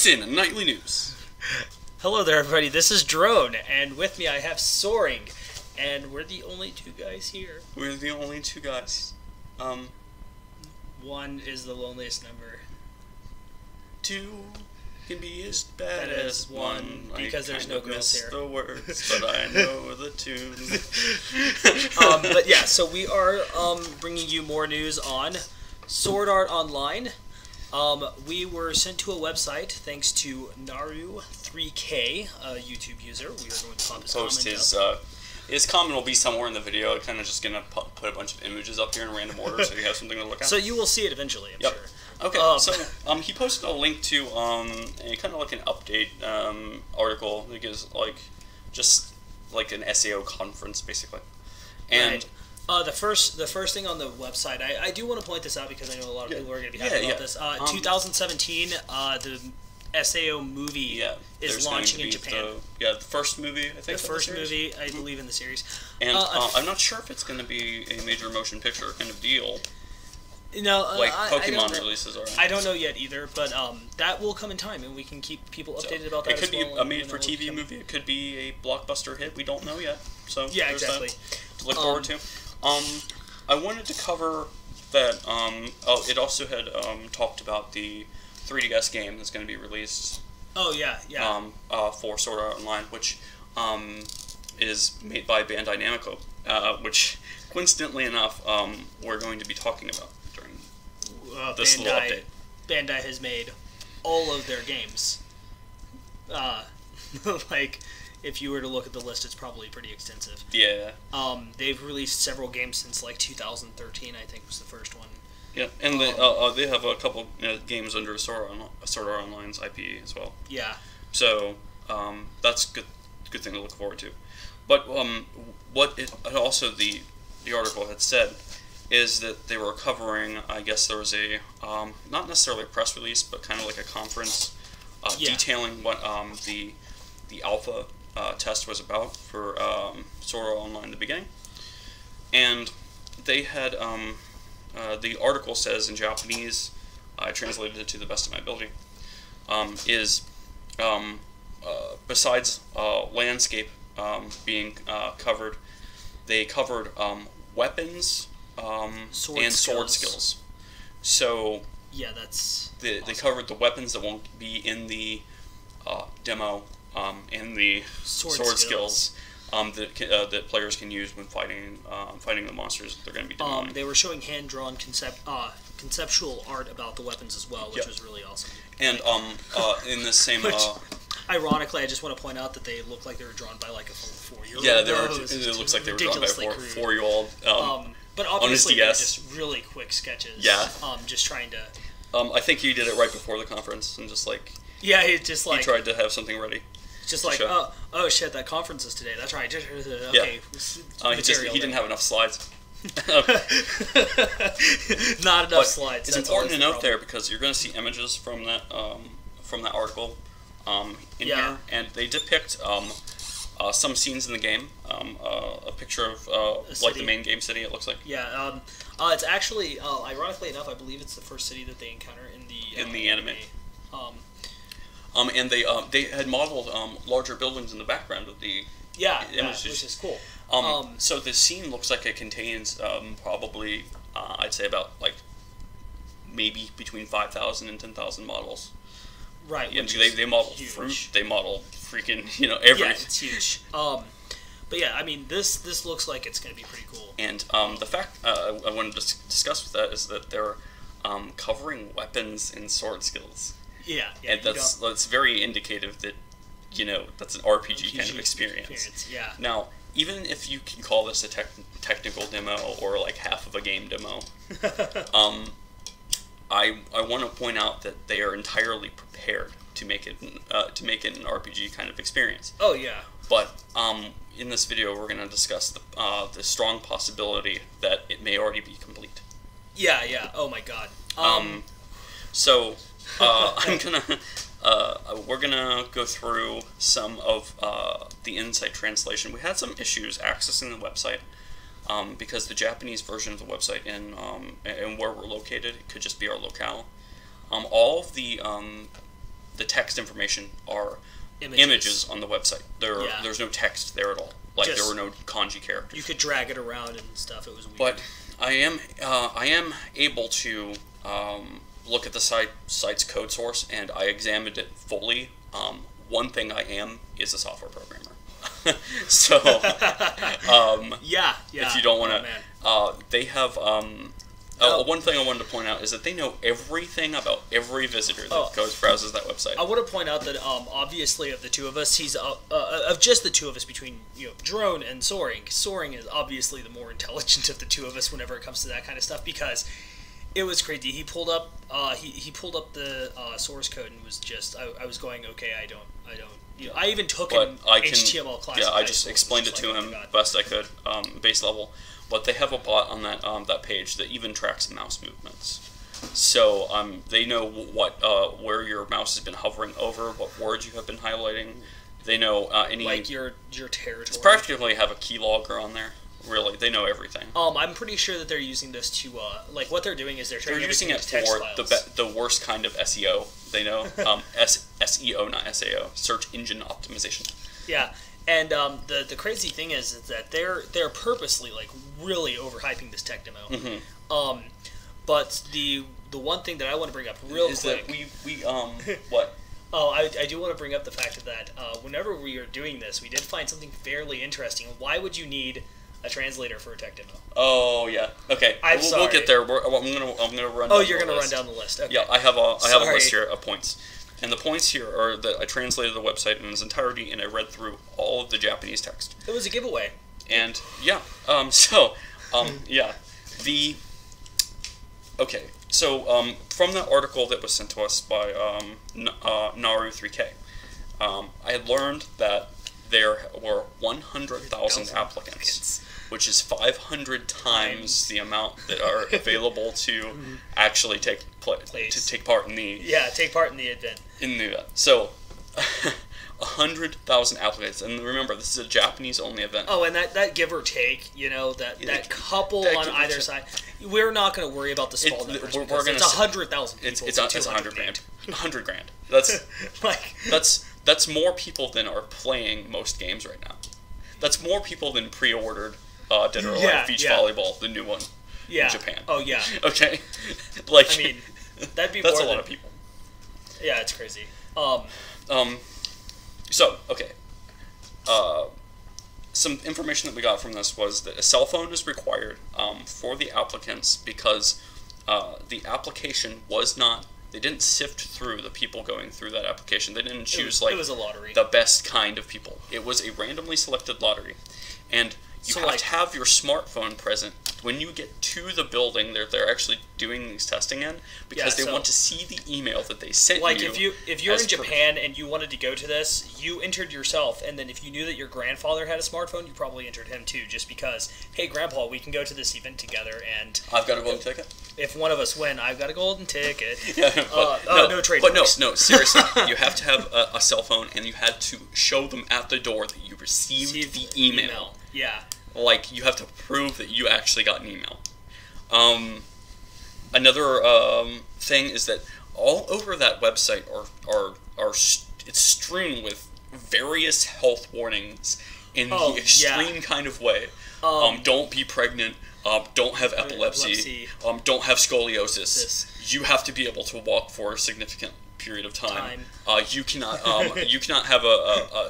First in Nightly News. Hello there, everybody. This is Drone, and with me I have Soaring, and we're the only two guys here. We're the only two guys. One is the loneliest number. Two can be as bad as one. Because there's no girls here. The words, but I know the tune. But yeah, so we are bringing you more news on Sword Art Online. We were sent to a website thanks to Naru3K, a YouTube user. We are going to pop his comment up. His comment will be somewhere in the video. Kind of just gonna put a bunch of images up here in random order, so you have something to look at. So you will see it eventually, I'm sure. Okay, so he posted a link to a kind of like an update article that gives just an SAO conference basically, and. Right. The first thing on the website, I do want to point this out because I know a lot of people are going to be happy about this. 2017, the SAO movie is launching in Japan. The first movie, I think. The first movie, I believe, in the series. And I'm not sure if it's going to be a major motion picture kind of deal. No, like Pokemon releases are. I don't know yet either, but that will come in time, and we can keep people updated about that. It could be a made-for-TV movie. It could be a blockbuster hit. We don't know yet. So yeah, exactly. To look forward to. I wanted to cover that. It also had talked about the 3DS game that's going to be released. Oh yeah. For Sword Art Online, which is made by Bandai Namco, which coincidentally enough, we're going to be talking about during this little update. Bandai has made all of their games. If you were to look at the list, it's probably pretty extensive. Yeah. They've released several games since 2013, I think was the first one. Yeah, and they have a couple games under Sword Art Online's IP as well. Yeah. So that's good thing to look forward to. But what also the article had said is that they were covering. I guess there was a not necessarily a press release, but kind of like a conference detailing what the alpha test was about for Sword Art Online in the beginning, and they had the article says in Japanese, I translated it to the best of my ability, besides landscape being covered, they covered weapons and sword skills. So yeah, that's they covered the weapons that won't be in the demo. And the sword skills that players can use when fighting the monsters they're going to be demoing. They were showing hand-drawn conceptual art about the weapons as well, which was really awesome. And in the same... ironically, I just want to point out that they look like they were drawn by like a 4-year-old. Yeah, it looks like they were drawn by a 4-year-old but obviously they're just really quick sketches. Yeah. Just trying to... I think he did it right before the conference and just Yeah, he just he tried to have something ready. Just oh shit, that conference is today. That's right. Okay. Yeah. He didn't have enough slides. Not enough slides. It's important to note there because you're going to see images from that article in here, and they depict some scenes in the game. A picture of the main game city. It looks like. Yeah. It's actually ironically enough, I believe it's the first city that they encounter in the anime. And they had modeled larger buildings in the background of the images. Which is cool. So the scene looks like it contains probably I'd say about maybe between 5,000 and 10,000 models. Right. And they model fruit. They model freaking everything. Yeah, it's huge. But yeah, I mean this looks like it's going to be pretty cool. And the fact I wanted to discuss with that is that they're covering weapons and sword skills. Yeah, and that's very indicative that that's an RPG kind of experience. Yeah. Now, even if you can call this a technical demo or half of a game demo, I want to point out that they are entirely prepared to make it an RPG kind of experience. Oh yeah. But in this video, we're going to discuss the strong possibility that it may already be complete. Yeah. Oh my god. So. We're gonna go through some of the Insight translation. We had some issues accessing the website because the Japanese version of the website and where we're located, it could just be our locale. All of the the text information are Images. images on the website. Yeah. There's no text there at all. Like Just- there were no kanji characters. You could drag it around and stuff. It was weird. But I am able to look at the site's code source, and I examined it fully. One thing I am is a software programmer. So yeah. if you don't want to, man. they have. One thing I wanted to point out is that they know everything about every visitor that browses that website. I want to point out that obviously of the two of us, he's of just the two of us between Drone and Soaring. Soaring is obviously the more intelligent of the two of us whenever it comes to that kind of stuff, because it was crazy. He pulled up he pulled up the source code and was just I was going, okay, I don't. I even took an HTML class. Yeah, I just explained it to him best I could, base level. But they have a bot on that page that even tracks mouse movements. So they know where your mouse has been hovering over, what words you have been highlighting. They know any like your territory. It's practically have a keylogger on there. Really, they know everything. I'm pretty sure that they're using this to what they're doing is they're using it for the worst kind of SEO. They know SEO, not SAO, search engine optimization. Yeah. And the crazy thing is that they're purposely like really overhyping this tech demo. Mm-hmm. But the one thing that I want to bring up real is quick that we what? Oh, I do want to bring up the fact that whenever we are doing this, we did find something fairly interesting. Why would you need a translator for a tech demo? Oh yeah. Okay. We'll get there. I'm gonna run. Oh, you're gonna run down the list. Okay. Yeah, I have a list here of points. And the points here are that I translated the website in its entirety, and I read through all of the Japanese text. It was a giveaway. And yeah, yeah, from that article that was sent to us by Naru3K, I had learned that there were 100,000 applicants, which is 500 times the amount that are available to actually take part in the take part in the event. So 100,000 applicants, and remember, this is a Japanese-only event. Oh, and that give or take, that couple on either side. We're not going to worry about the small numbers. It's 100,000 people. It's 100 grand. 100 grand. That's like that's more people than are playing most games right now. That's more people than pre-ordered Dead or Alive Beach Volleyball, the new one, in Japan. Oh yeah. Okay. Like, I mean, that'd be that's a lot of people. Yeah, it's crazy. So, okay. Some information that we got from this was that a cell phone is required for the applicants because the application was not. They didn't sift through the people going through that application. They didn't choose it was a lottery. The best kind of people. It was a randomly selected lottery, and you have to have your smartphone present when you get to the building they're actually doing these testing in, because they want to see the email that they sent you. Like if you're in Japan and you wanted to go to this, you entered yourself, and then if you knew that your grandfather had a smartphone, you probably entered him too, just because, hey Grandpa, we can go to this event together, and I've got a golden ticket. If one of us win, I've got a golden ticket. No trade. But no, seriously, you have to have a cell phone, and you had to show them at the door that you received the email. Yeah. Like, you have to prove that you actually got an email. Another thing is that all over that website it's strewn with various health warnings in the extreme kind of way. Don't be pregnant. Don't have epilepsy. Don't have scoliosis. You have to be able to walk for a significant period of time. You cannot have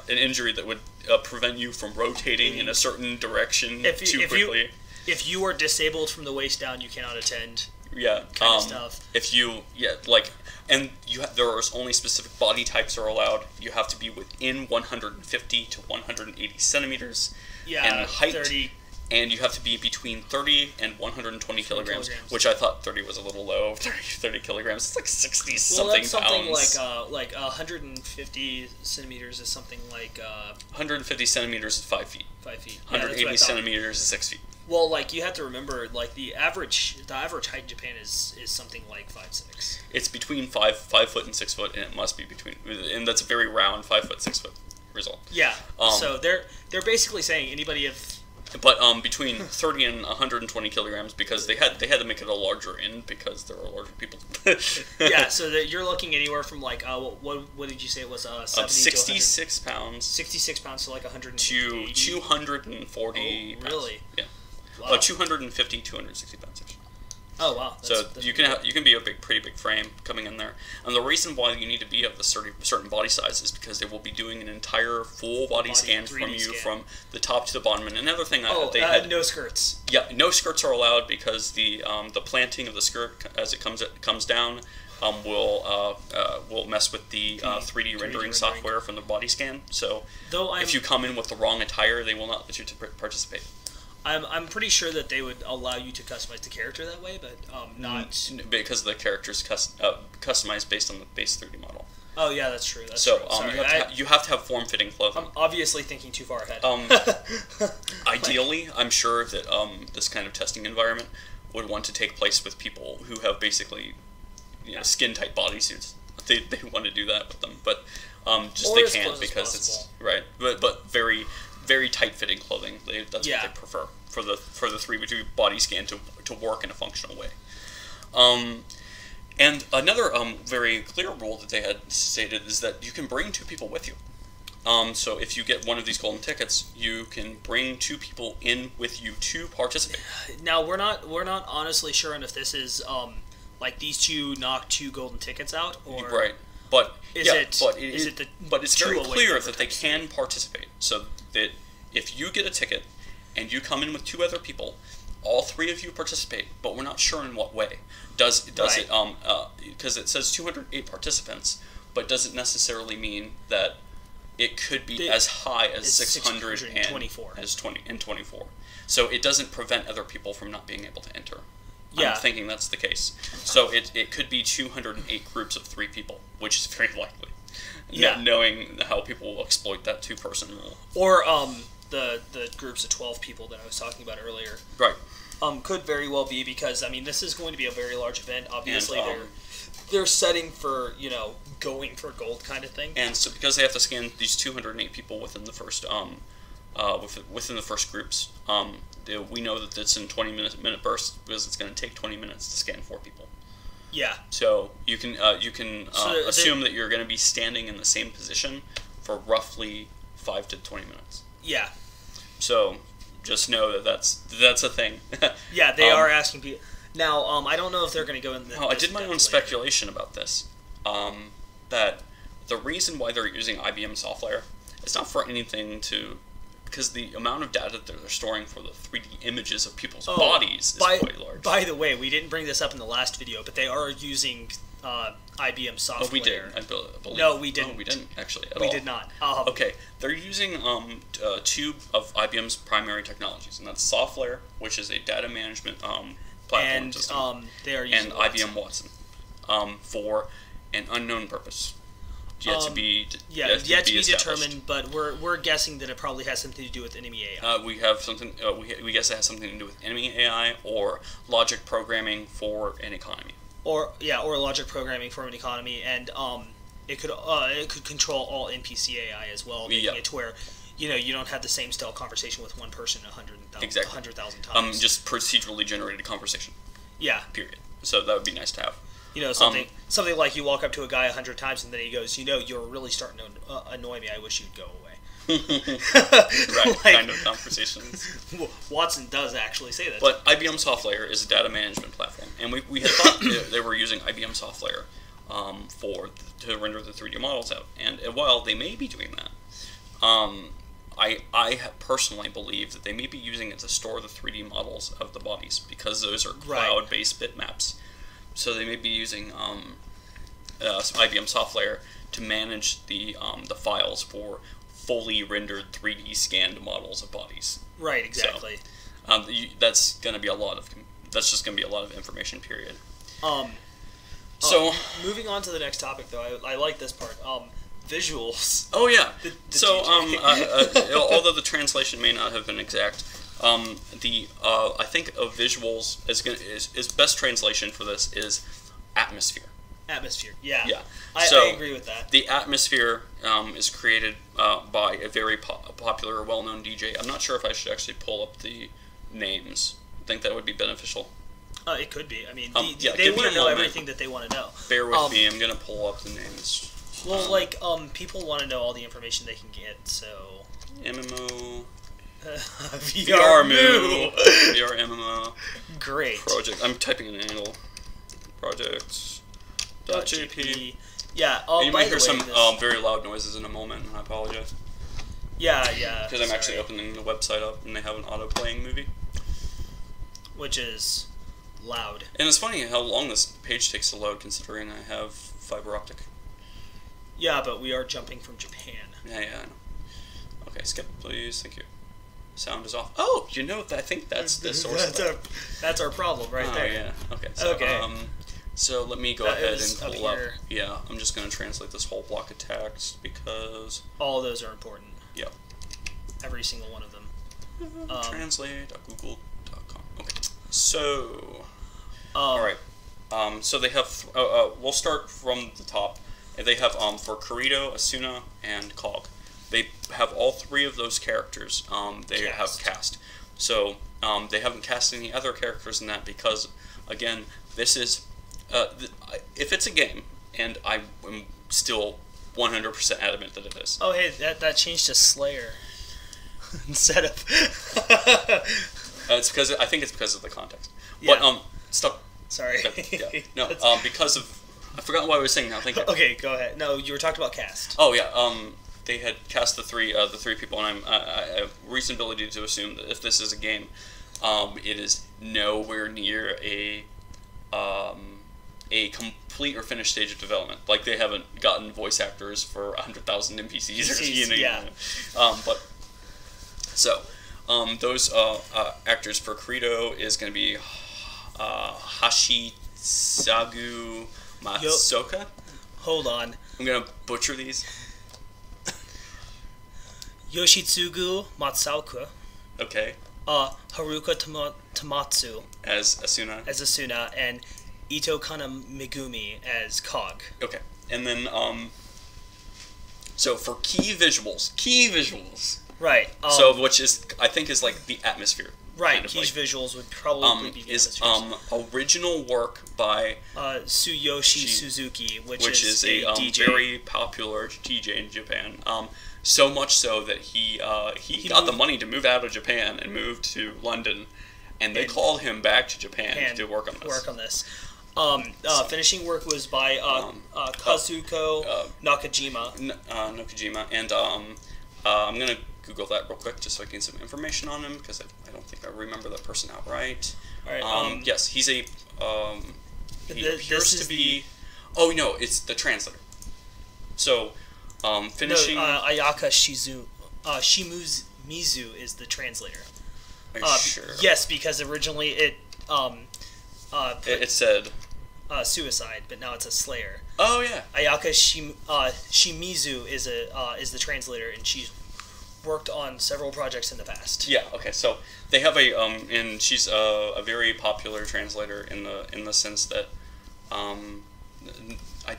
an injury that would prevent you from rotating in a certain direction too quickly. If you are disabled from the waist down, you cannot attend. Yeah, kind of stuff. If you there are only specific body types are allowed. You have to be within 150 to 180 centimeters in height. 30. And you have to be between 30 and 120 kilograms, which I thought 30 was a little low. 30 kilograms, it's like 60-something pounds. Something like 150 centimeters is something like... 150 centimeters is 5 feet. 5 feet. 180 centimeters is 6 feet. Well, like, you have to remember, like, the average height in Japan is something like 5'6". It's between 5 foot and 6 foot, and it must be between... And that's a very round 5 foot, 6 foot result. Yeah, so they're basically saying anybody But between 30 and 120 kilograms, because they had to make it a larger end because there were larger people. Yeah, so that you're looking anywhere from like what did you say it was 70 66 pounds 66 pounds to like 100 to 240 pounds. Really? Yeah. Wow. About 250, 260 pounds. Oh wow! You can be a pretty big frame coming in there, and the reason why you need to be of the certain body size is because they will be doing an entire full body scan from you from the top to the bottom. And another thing they had no skirts. Yeah, no skirts are allowed because the planting of the skirt as it comes down will mess with the 3D rendering software from the body scan. So if you come in with the wrong attire, they will not let you to participate. I'm pretty sure that they would allow you to customize the character that way, but not because the character's customized based on the base 3D model. Oh yeah, that's true. You have to have form-fitting clothing. I'm obviously thinking too far ahead. Ideally, I'm sure that this kind of testing environment would want to take place with people who have basically skin-tight bodysuits. They want to do that with them, but they can't because it's right. But very very tight-fitting clothing. That's what they prefer for the 3D body scan to work in a functional way. And another very clear rule that they had stated is that you can bring 2 people with you. So if you get one of these golden tickets, you can bring 2 people in with you to participate. Now we're not honestly sure on if this is like these 2 knock 2 golden tickets out, or right. But it's very clear that they can thing? Participate. So that if you get a ticket and you come in with 2 other people, all 3 of you participate, but we're not sure in what way. Does it because it says 208 participants, but does it necessarily mean that it could be as high as 624? So it doesn't prevent other people from not being able to enter. Yeah. I'm thinking that's the case. So it could be 208 groups of 3 people, which is very likely. Yeah. Knowing how people will exploit that 2-person rule. Or the groups of 12 people that I was talking about earlier. Right. Could very well be because this is going to be a very large event. Obviously, they're setting for going for gold kind of thing. And so because they have to scan these 208 people within the first within the first groups, we know that it's in 20-minute bursts because it's going to take 20 minutes to scan 4 people. Yeah. So you can assume that you're going to be standing in the same position for roughly 5 to 20 minutes. Yeah. So just know that that's a thing. Yeah, they are asking people. Now, I don't know if they're going to go in. I did my own speculation about this. That the reason why they're using IBM software is not for anything because the amount of data that they're storing for the 3D images of people's bodies is quite large. By the way, we didn't bring this up in the last video, but they are using IBM software. Oh, we did. I believe. No, we didn't. No, we didn't actually at all. We did not. Okay, they're using 2 of IBM's primary technologies, and that's software, which is a data management platform system, they are using IBM Watson for an unknown purpose. Yet to be determined, but we're guessing that it probably has something to do with enemy AI. We have something. We guess it has something to do with enemy AI or logic programming for an economy. Or logic programming for an economy, and it could control all NPC AI as well, making it to where you don't have the same style conversation with one person 100,000 times. Just procedurally generated conversation. Yeah. Period. So that would be nice to have. Something like you walk up to a guy 100 times and then he goes, you're really starting to annoy me. I wish you'd go away. Right, kind of conversations. Watson does actually say that. But IBM software is a data management platform, and we had thought they were using IBM software to render the 3D models out. And while they may be doing that, I personally believe that they may be using it to store the 3D models of the bodies because those are cloud-based bitmaps. So they may be using IBM software to manage the files for fully rendered 3D scanned models of bodies. Right, exactly. So that's going to be a lot of information. Period. So moving on to the next topic, though, I like this part. Visuals. Oh yeah. Although the translation may not have been exact. I think of visuals is best translation for this is atmosphere. Atmosphere. Yeah. Yeah. I So, agree with that. The Atmosphere is created by a very popular, well-known DJ. I'm not sure if I should actually pull up the names. I think that would be beneficial. It could be. I mean, yeah, they give me want a to know moment. everything that they want to know. Bear with me. I'm gonna pull up the names. Well, people want to know all the information they can get. So MMO. VR Moo. VR MMO. Great. Project. I'm typing an angle. Projects. .jp. Yeah. You by might the hear way, some this- very loud noises in a moment, and I apologize. Yeah. Because I'm actually opening the website up, and they have an auto-playing movie. Which is loud. And it's funny how long this page takes to load, considering I have fiber optic. Yeah, but we are jumping from Japan. Yeah, I know. Okay, skip, please. Thank you. Sound is off. Oh, I think that's the source of that. That's our problem right there. Yeah. Okay. So, Okay. So let me go That ahead is and up pull up. here. Yeah, I'm just going to translate this whole block of text because. All of those are important. Yep. Every single one of them. Translate.google.com. Okay. So. All right. So they have. We'll start from the top. They have for Kirito, Asuna, and Cog. They have all three of those characters. They have cast. So they haven't cast any other characters in that because, again, this is if it's a game, and I am still 100% adamant that it is. Oh, hey, that changed to Slayer instead of. It's because I think it's because of the context. Yeah. But stop. Sorry. Yeah. No. Because of I forgot what I was saying now. Thank you. Okay, go ahead. No, you were talking about cast. Oh yeah. They had cast the three people, and I have reasonability to assume that if this is a game, it is nowhere near a complete or finished stage of development. Like they haven't gotten voice actors for 100,000 NPCs or yeah. But so those actors for Kirito is going to be Hashisagu Matsuoka. Hold on. I'm gonna butcher these. Yoshitsugu Matsuoka. Okay. Haruka Tamatsu As Asuna. as Asuna, and Ito Kana Megumi as Cog. Okay. And then so for key visuals. Right. So which is I think is like the atmosphere. Right. Kind of Key like, visuals would probably be the is atmospheres. original work by Tsuyoshi Suzuki, which is a DJ. very popular DJ in Japan. So much so that he got the money to move out of Japan and move to London, and they called him back to Japan to work on this. Finishing work was by Kazuko Nakajima. Nakajima, and I'm gonna Google that real quick just so I can get some information on him because I don't think I remember that person outright. All right. Yes, he's a. He appears to be. The... Oh no, it's the translator. So, finishing. Ayaka Shimizu is the translator. Are you sure? Yes, because originally it said suicide, but now it's a Slayer. Oh yeah. Ayaka Shimizu is the translator, and she's worked on several projects in the past. Yeah. Okay. So they have and she's a very popular translator in the sense that, I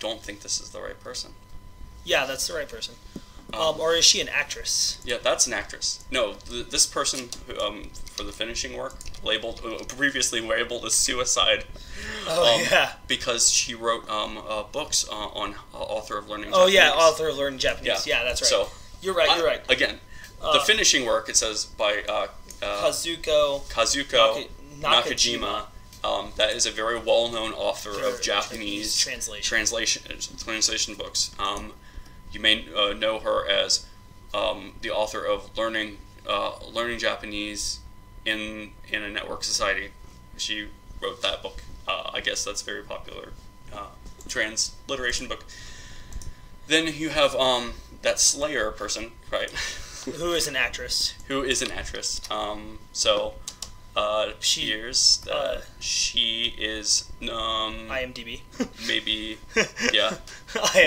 don't think this is the right person. Yeah, that's the right person. Or is she an actress? Yeah, that's an actress. No, this person who, for the finishing work previously labeled as suicide. Oh yeah. Because she wrote books on author of learning. Oh Japanese. yeah, author of learning Japanese. Yeah, that's right. So you're right. Again, the finishing work it says by Kazuko Nakajima. That is a very well-known author of Japanese translation books. You may know her as the author of learning Japanese in a network society. She wrote that book. I guess that's a very popular transliteration book. Then you have that Slayer person, right? Who is an actress. Shears that she is IMDb. maybe yeah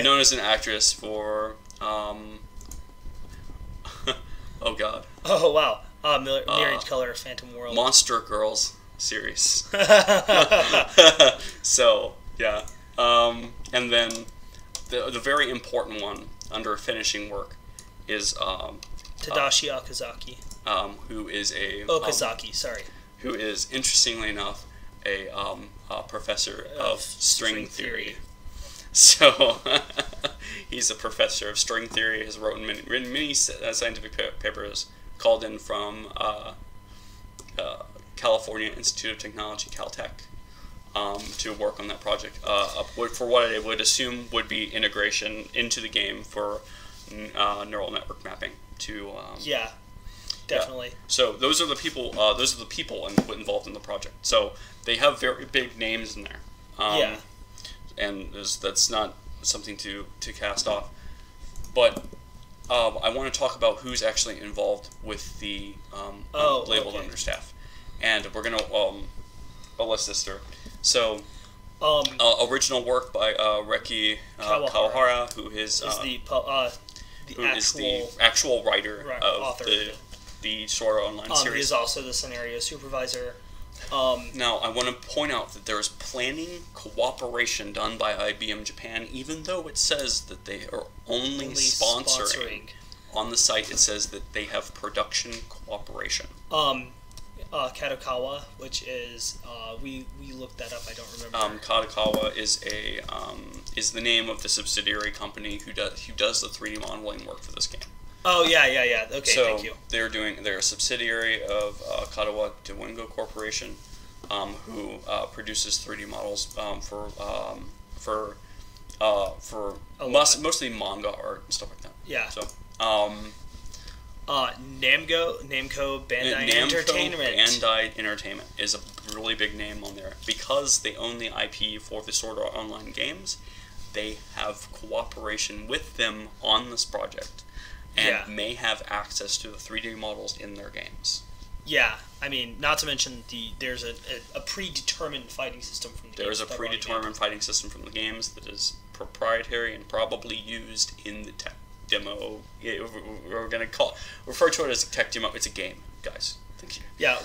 known as an actress for oh god. Oh wow. Marriage Color Phantom World. Monster Girls series. So yeah. And then the very important one under finishing work is Tadashi Okazaki. Who is a Okazaki, sorry. Who is, interestingly enough, a professor of string theory. So he's a professor of string theory. Has written many scientific papers. Called in from California Institute of Technology, Caltech, to work on that project. For what I would assume would be integration into the game for neural network mapping. Yeah. Definitely. Yeah. So those are the people. Involved in the project. So they have very big names in there. Yeah. And that's not something to cast off. But I want to talk about who's actually involved with the labeled understaff, and we're gonna list this through. So original work by Reki Kawahara, who is the actual writer of author. the Sword Art Online series. He is also the scenario supervisor. Now, I want to point out that there is planning cooperation done by IBM Japan, even though it says that they are only sponsoring. On the site, it says that they have production cooperation. Kadokawa, which is we looked that up. I don't remember. Kadokawa is the name of the subsidiary company who does the 3D modeling work for this game. Oh yeah. Okay, so thank you. They're a subsidiary of Kadawa Dewingo Corporation, who produces 3D models for mostly manga art and stuff like that. Yeah. So Namco Bandai Entertainment. Bandai Entertainment is a really big name on there because they own the IP for the Sword Art Online games. They have cooperation with them on this project. And may have access to the 3D models in their games. Yeah, I mean, not to mention there's a predetermined fighting system from the games. There's a predetermined fighting system from the games that is proprietary and probably used in the tech demo. We're going to refer to it as a tech demo. It's a game, guys. Thank you. Yeah,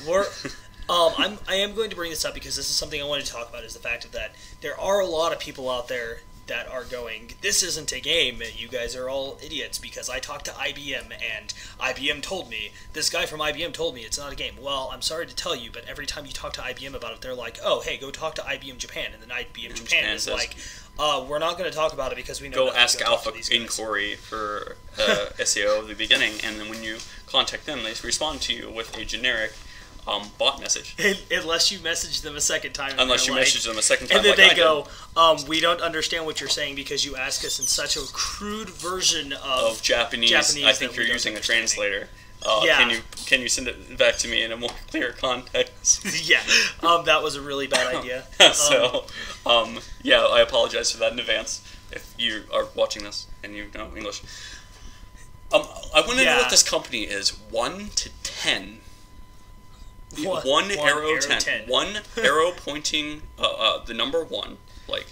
I am going to bring this up because this is something I wanted to talk about, is the fact that there are a lot of people out there that are going, this isn't a game, you guys are all idiots, because I talked to IBM, and IBM told me, this guy from IBM told me it's not a game. Well, I'm sorry to tell you, but every time you talk to IBM about it, they're like, oh, hey, go talk to IBM Japan, and then IBM Japan is like, we're not going to talk about it because we know go ask Alpha Inquiry for SEO at the beginning, and then when you contact them, they respond to you with a generic bot message. Unless you message them a second time. Message them a second time. And then they go, we don't understand what you're saying because you ask us in such a crude version of Japanese. I think you're using a translator. Can you send it back to me in a more clear context? Yeah. That was a really bad idea. I apologize for that in advance if you are watching this and you know English. I want to know what this company is. 1 to 10. One arrow 10. One arrow pointing the number 1, like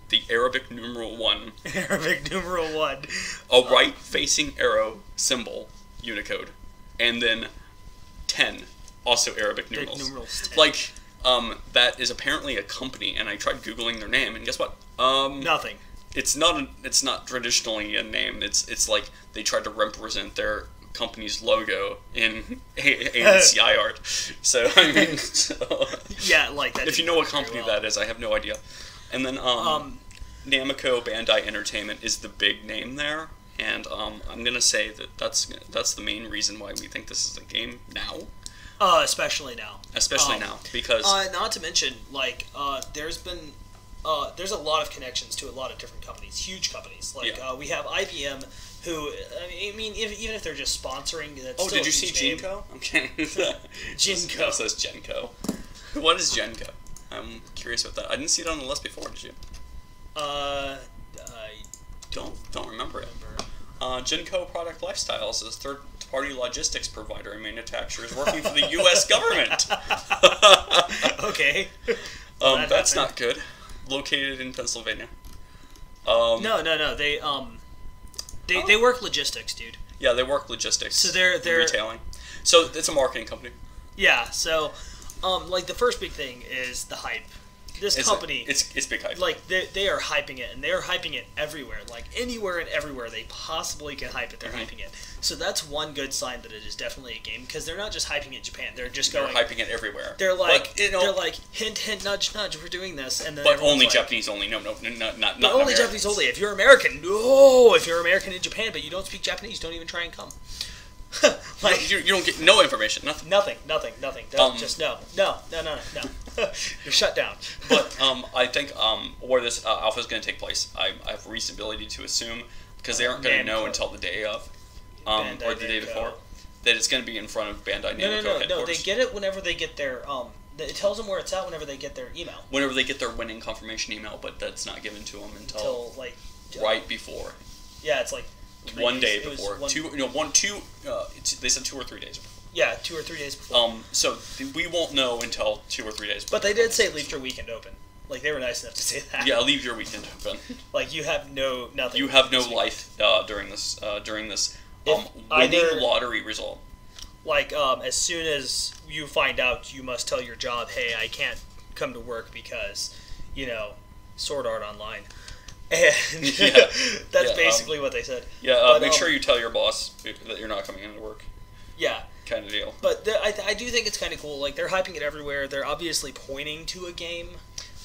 the Arabic numeral 1. Arabic numeral 1. A right-facing arrow symbol, Unicode, and then 10, also Arabic numerals. 10. Like that is apparently a company, and I tried googling their name, and guess what? Nothing. It's not traditionally a name. It's like they tried to represent their company's logo in ANCI art. So I mean, yeah, like that. If you know what company that is, I have no idea. And then Namco Bandai Entertainment is the big name there, and I'm gonna say that's the main reason why we think this is a game now. Especially now. Especially now, because not to mention, like, there's a lot of connections to a lot of different companies, huge companies. Like we have IBM. Who, I mean, even if they're just sponsoring, that's still did you see Genco? Okay. Genco. It says Genco. What is Genco? I'm curious about that. I didn't see it on the list before, did you? I don't remember it. Genco Product Lifestyles is a third-party logistics provider and manufacturers working for the U.S. government. Okay. That's not good. Located in Pennsylvania. No. They work logistics, dude. Yeah, they work logistics. So they're retailing. So it's a marketing company. Yeah. So, like the first big thing is the hype. this company, it's big hype. like they are hyping it, and they are hyping it everywhere, like anywhere and everywhere they possibly can hype it. They're hyping it. So that's one good sign that it is definitely a game, because they're not just hyping it in Japan. They're hyping it everywhere. They're like, but, they're like, hint, hint, nudge, nudge. We're doing this, and then but only like, Japanese only. No, not but only Americans. Japanese only. If you're American, no. If you're American in Japan, but you don't speak Japanese, don't even try and come. Like you don't get no information. Nothing. Nothing. Don't, just no. You're shut down. But I think where this alpha is going to take place, I have reasonability to assume, because they aren't going to know until the day of, or the day before, that it's going to be in front of Bandai Namco No. They get it whenever they get their It tells them where it's at whenever they get their email. Whenever they get their winning confirmation email, but that's not given to them until like right before. Yeah, it's like 1 day before. They said 2 or 3 days before. Yeah, 2 or 3 days before. So we won't know until 2 or 3 days before. But they did say leave your weekend open. Like, they were nice enough to say that. Yeah, leave your weekend open. Like, you have nothing. You have no life during this winning lottery result. Like, as soon as you find out, you must tell your job, hey, I can't come to work because, Sword Art Online. And that's basically what they said. Yeah, but, make sure you tell your boss that you're not coming into work. Yeah. Kind of deal. But I do think it's kind of cool. Like, they're hyping it everywhere. They're obviously pointing to a game.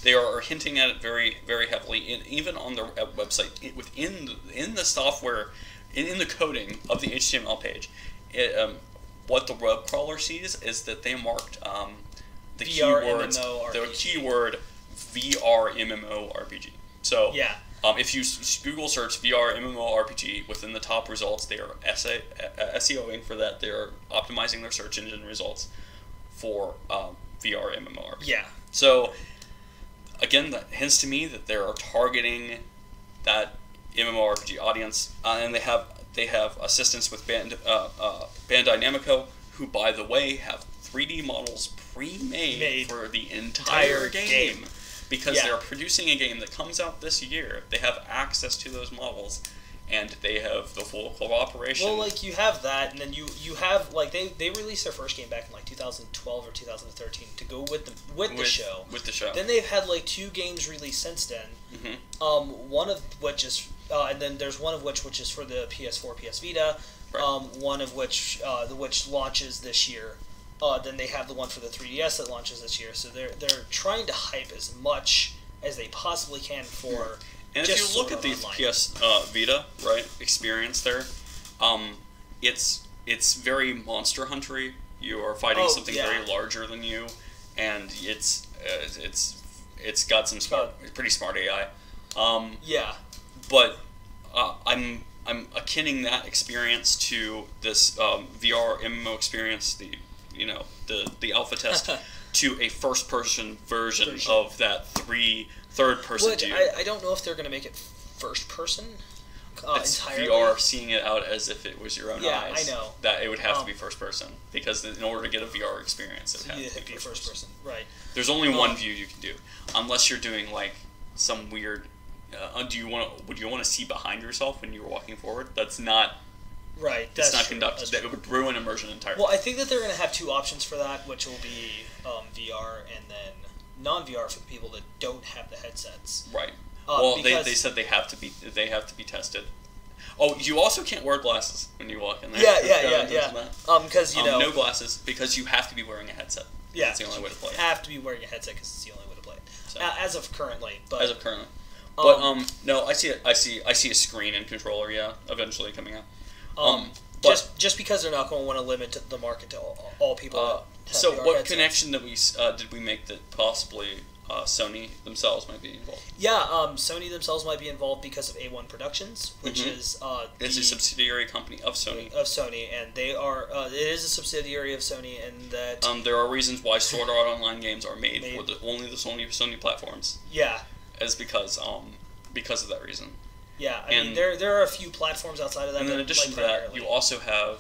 They are hinting at it very, very heavily, even on their website, within the software, in the coding of the HTML page. What the web crawler sees is that they marked the keyword VR MMORPG. So yeah. If you Google search VR MMORPG, within the top results, they are SEOing for that. They are optimizing their search engine results for VR MMORPG. Yeah. So, again, that hints to me that they are targeting that MMORPG audience, and they have assistance with Bandai Namco, who, by the way, have 3D models pre-made for the entire game. Because they're producing a game that comes out this year. They have access to those models, and they have the full cooperation. Well, like, you have that, and then you have, like, they released their first game back in, like, 2012 or 2013 to go with the show. With the show. Then they've had, like, 2 games released since then. Mm-hmm. One of which is, and then there's one of which is for the PS4, PS Vita. Right. One of which launches this year. Then they have the one for the 3DS that launches this year. So they're trying to hype as much as they possibly can for. And if you look at the PS Vita experience there, it's very Monster Hunter-y. You are fighting something very larger than you, and it's got some pretty smart AI. Yeah. But I'm akinning that experience to this VR MMO experience. The alpha test to a first-person version of that third-person view. I don't know if they're going to make it first-person entirely. VR, seeing it out as if it was your own eyes. Yeah, I know. That it would have to be first-person, because in order to get a VR experience, it has to be first-person. Right. There's only one view you can do, unless you're doing, like, some weird... would you want to see behind yourself when you were walking forward? That's not... Right, it's not conducted. That would ruin immersion entirely. Well, I think that they're going to have 2 options for that, which will be VR and then non-VR for the people that don't have the headsets. Right. Well, they said they have to be tested. Oh, you also can't wear glasses when you walk in there. Yeah. Because no glasses, because you have to be wearing a headset. Yeah, that's the only way to play it. You have to be wearing a headset because it's the only way to play it. So. As of currently, but no, I see a screen and controller. Yeah, eventually coming out. Just because they're not going to want to limit the market to all people. So, what connection did we make that possibly Sony themselves might be involved? Yeah, Sony themselves might be involved because of A1 Productions, which is it's a subsidiary company of Sony. And they are it is a subsidiary of Sony, and that there are reasons why Sword Art Online games are made for only the Sony platforms. Yeah, as because of that reason. Yeah, I mean there are a few platforms outside of that. And in addition to that, you also have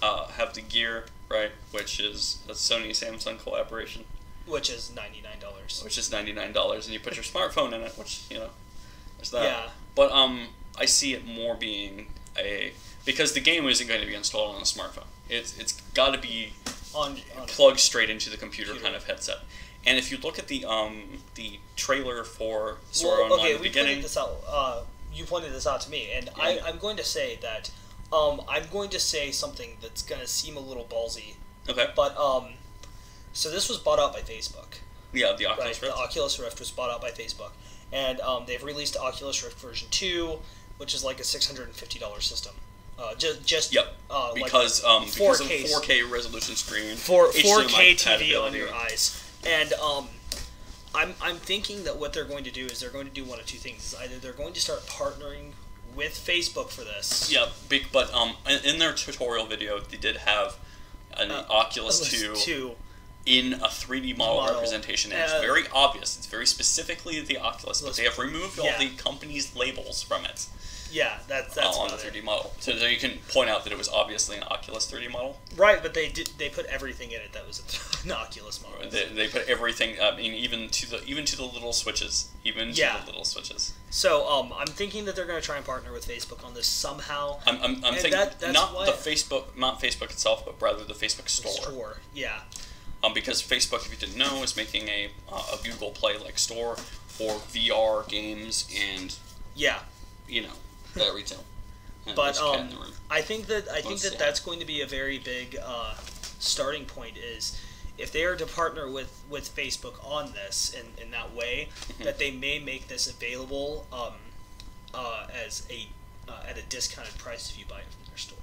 the Gear, right, which is a Sony-Samsung collaboration. Which is $99. Which is $99, and you put your smartphone in it, which there's that. Yeah. But I see it more being because the game isn't going to be installed on a smartphone. It's got to be plugged straight into the computer kind of headset. And if you look at the trailer for Sword Art Online at the beginning, you pointed this out to me, and I'm going to say that I'm going to say something that's going to seem a little ballsy. Okay. But so this was bought out by Facebook. Yeah, the Oculus Rift. The Oculus Rift was bought out by Facebook, and they've released the Oculus Rift version 2, which is like a $650 system. Because of 4K resolution screen, 4K TV on your eyes, and I'm thinking that what they're going to do is they're going to do one of two things. Either they're going to start partnering with Facebook for this. Yeah, but in their tutorial video, they did have an Oculus 2 in a 3D model representation, and it's very obvious. It's very specifically the Oculus, but they have removed all the company's labels from it. Yeah, that's on the 3D model, so you can point out that it was obviously an Oculus 3D model. Right, but they put everything in it that was an Oculus model. They put everything. I mean, even to the little switches. So I'm thinking that they're going to try and partner with Facebook on this somehow. I'm thinking not Facebook itself, but rather the Facebook store. Yeah. Because Facebook, if you didn't know, is making a Google Play like store for VR games and retail. But I think that's going to be a very big starting point. Is if they are to partner with Facebook on this in that way, that they may make this available as at a discounted price if you buy it from their store.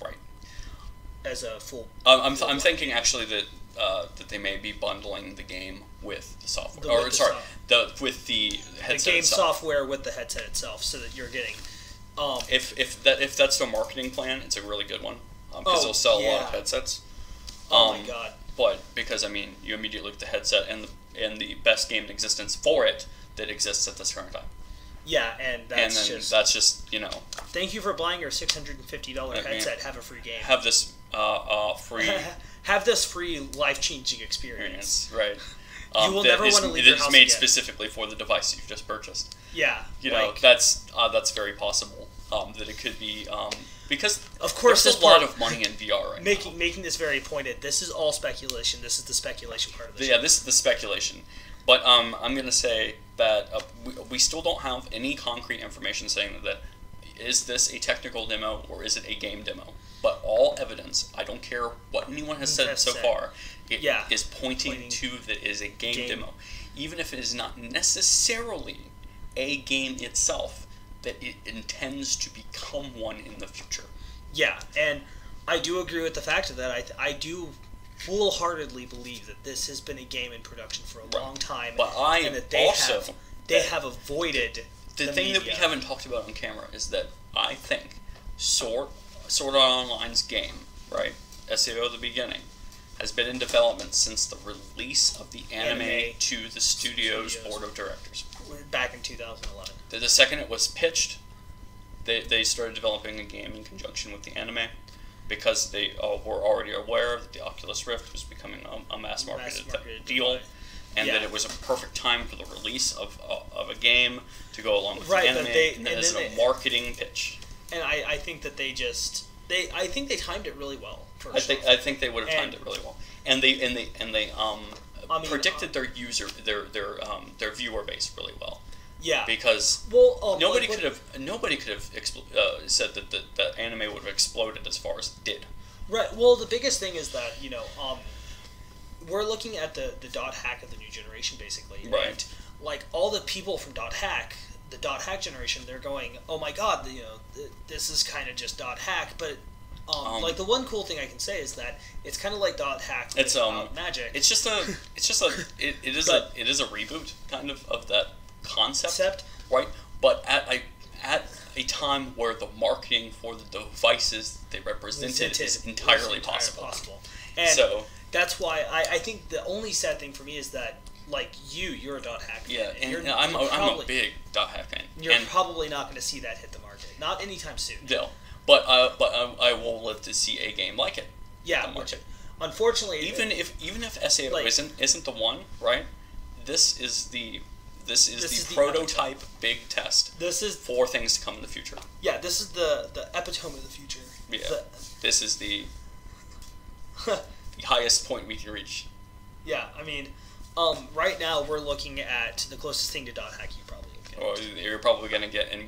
Right. As a full. I'm thinking actually that they may be bundling the game with the software, with the headset. The game itself. software with the headset itself, so that you're getting. If that's their marketing plan, it's a really good one because they'll sell a lot of headsets. Oh my god! But because you immediately look at the headset and the best game in existence for it that exists at this current time. Yeah, and that's just Thank you for buying your $650 headset. Have a free game. Have this free. Have this free life-changing experience. Right. You will never want to leave your house made again. specifically for the device you've just purchased. Yeah. That's very possible. That it could be because of course there's a lot of money in VR right now. Making this very pointed. This is all speculation. This is the speculation part of this. Yeah, this is the speculation. But I'm going to say that we still don't have any concrete information saying that is this a technical demo or is it a game demo. But all evidence, I don't care what anyone has said so far, is pointing to that it is a game demo. Even if it is not necessarily a game itself, that it intends to become one in the future. Yeah, and I do agree with the fact of that. I do full-heartedly believe that this has been a game in production for a long time. But they have avoided the thing that we haven't talked about on camera is that I think Sword Art Online's game, right, SAO at the beginning, has been in development since the release of the anime to the studio's board of directors. Back in 2011. The second it was pitched, they started developing a game in conjunction with the anime because they were already aware that the Oculus Rift was becoming a mass-marketed deal, and that it was a perfect time for the release of a game to go along with the anime, and as a marketing pitch. And I think that they timed it really well. I think they would have timed it really well, and they predicted their viewer base really well. Yeah, because nobody could have said that the anime would have exploded as far as it did. Right. Well, the biggest thing is that we're looking at the dot hack of the new generation, basically. Right. And, like all the people from dot hack, the dot hack generation, they're going, oh my god, this is kind of just dot hack, but. Like the one cool thing I can say is that it's kind of like dot hack with magic. It is a reboot kind of that concept, right? But at a time where the marketing for the devices they represented is entirely possible. And so that's why I think the only sad thing for me is that you're a dot hack fan. Yeah, and I'm a big dot hack fan. You're probably not going to see that hit the market, not anytime soon. No. But I will live to see a game like it. Yeah, unfortunately, even if SAO isn't the one, right? This is the prototype big test. This is for things to come in the future. Yeah, this is the epitome of the future. Yeah, this is the highest point we can reach. Yeah, I mean, Right now we're looking at the closest thing to dot hack you probably get. Or you're probably going to get in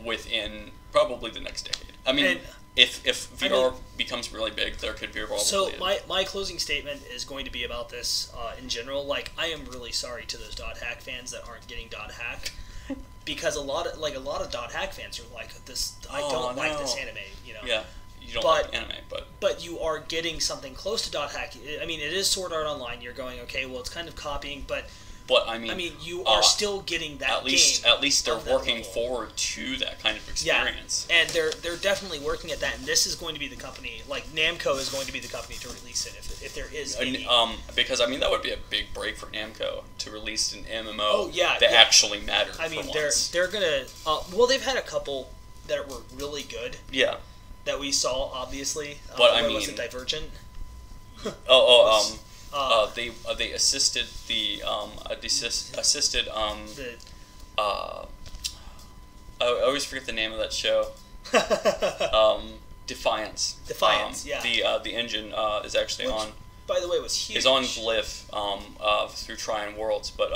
within probably the next decade. I mean, And- if VR becomes really big, there could be probably. So my closing statement is going to be about this in general. Like, I am really sorry to those dot hack fans that aren't getting dot hack, because a lot of dot hack fans are like, this. I don't like this anime. You know. Yeah, you don't But- like anime, But you are getting something close to dot hack. I mean, it is Sword Art Online. You're going, okay, well, it's kind of copying, but I mean, you are still getting that at least game. at least they're of that working level. forward to that kind of Yeah, experience. and they're definitely working at that. And this is going to be the company, like Namco is going to be the company to release it if there is any. Because I mean that would be a big break for Namco to release an MMO Oh, yeah, that yeah. actually mattered. I mean, for they're once. gonna. Well, they've had a couple that were really good Yeah. that we saw, obviously. But I what was mean- it, Divergent? They assisted the assisted The I always forget the name of that show. Defiance. Defiance, yeah. The engine is actually Which, on. by the way, was huge. Is on Glyph through Tryon Worlds, but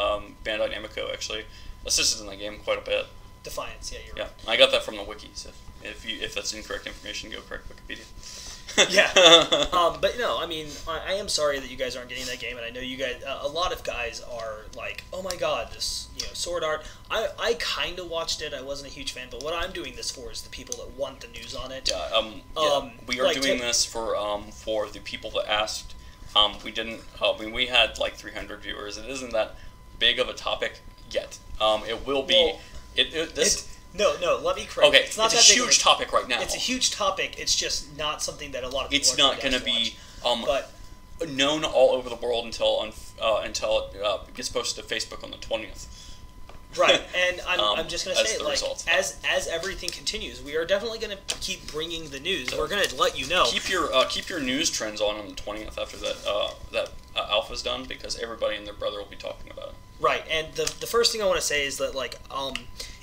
Bandai Namco actually assisted in the game quite a bit. Defiance, yeah, you're Yeah, right. I got that from the wikis. If that's incorrect information, go correct Wikipedia. Yeah. But no, I mean, I am sorry that you guys aren't getting that game, and I know you guys. A lot of guys are like, "Oh my God, this Sword Art." I kind of watched it. I wasn't a huge fan, but what I'm doing this for is the people that want the news on it. We are like, doing this for the people that asked. We didn't. We had like 300 viewers. It isn't that big of a topic yet. It will be. No, let me correct. Okay, It's not it's a that big of huge topic right now. It's a huge topic. It's just not something that a lot of people. It's are not going to be But known all over the world until it gets posted to Facebook on the 20th. right, and I'm just going to as say, the like, results. as everything continues, we are definitely going to keep bringing the news. We're going to let you know. Keep your news trends on the 20th after that alpha's done, because everybody and their brother will be talking about it. Right, and the first thing I want to say is that, like,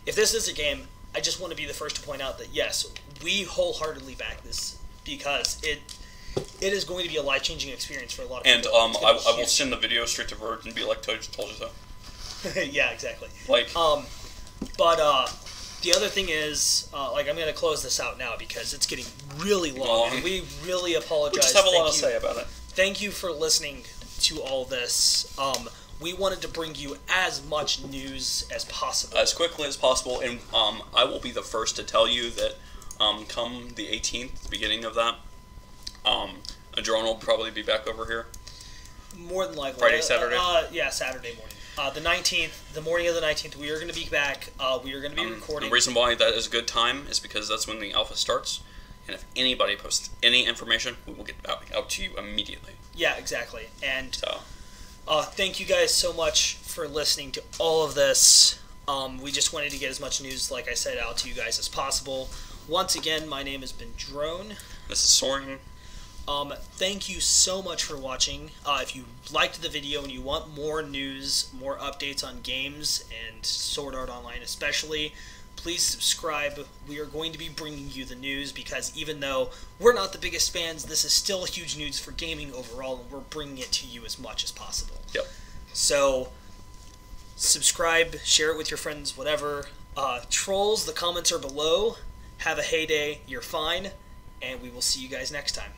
if this is a game, I just want to be the first to point out that, yes, we wholeheartedly back this, because it is going to be a life-changing experience for a lot of And people. I will send the video straight to Verge and be like, told you so. Yeah, exactly. Like, But the other thing is, like, I'm going to close this out now because it's getting really long. And we really apologize. we just have a lot Thank to you. say about it. Thank you for listening to all this. We wanted to bring you as much news as possible. As quickly as possible, and I will be the first to tell you that come the 18th, the beginning of that, a drone will probably be back over here. More than likely. Friday, Saturday? Yeah, Saturday morning. The 19th, the morning of the 19th, we are going to be back. We are going to be recording. The reason why that is a good time is because that's when the alpha starts, and if anybody posts any information, we will get out to you immediately. Yeah, exactly. And So, thank you guys so much for listening to all of this. We just wanted to get as much news, like I said, out to you guys as possible. Once again, my name has been Drone. this is Soaring. Thank you so much for watching. If you liked the video and you want more news, more updates on games and Sword Art Online especially, please subscribe. We are going to be bringing you the news because even though we're not the biggest fans, this is still huge news for gaming overall, and we're bringing it to you as much as possible. Yep. So, subscribe, share it with your friends, whatever. Trolls, the comments are below. Have a heyday. You're fine. And we will see you guys next time.